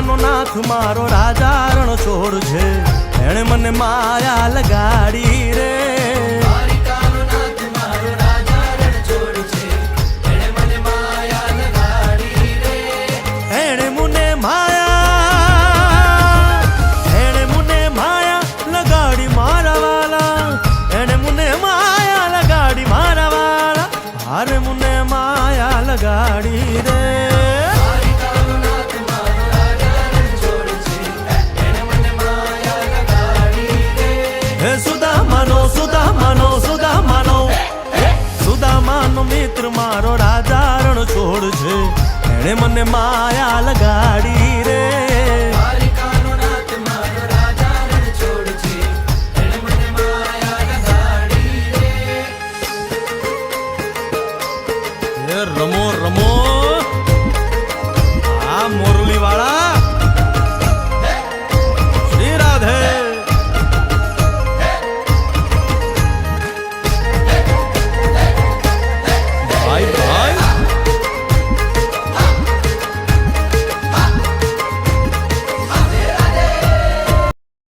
દ્વારિકાનો નાથ મારો રાજા રણ છોડ છે, એણે મને માયા લગાડી રે. દ્વારિકાનો નાથ મારો રાજા રણ છોડ છે, એણે મને માયા લગાડી રે. એણે મને માયા લગાડી મારા વાલા, એણે મને માયા લગાડી મારા વાલા, હારે મને માયા લગાડી રે. દ્વારિકાનો નાથ મારો રાજા રણ છોડ છે, એણે મને માયા લગાડી રે. હે સુદામાનો મિત્ર મારો રાજા રણ છોડ છે, એણે મને માયા લગાડી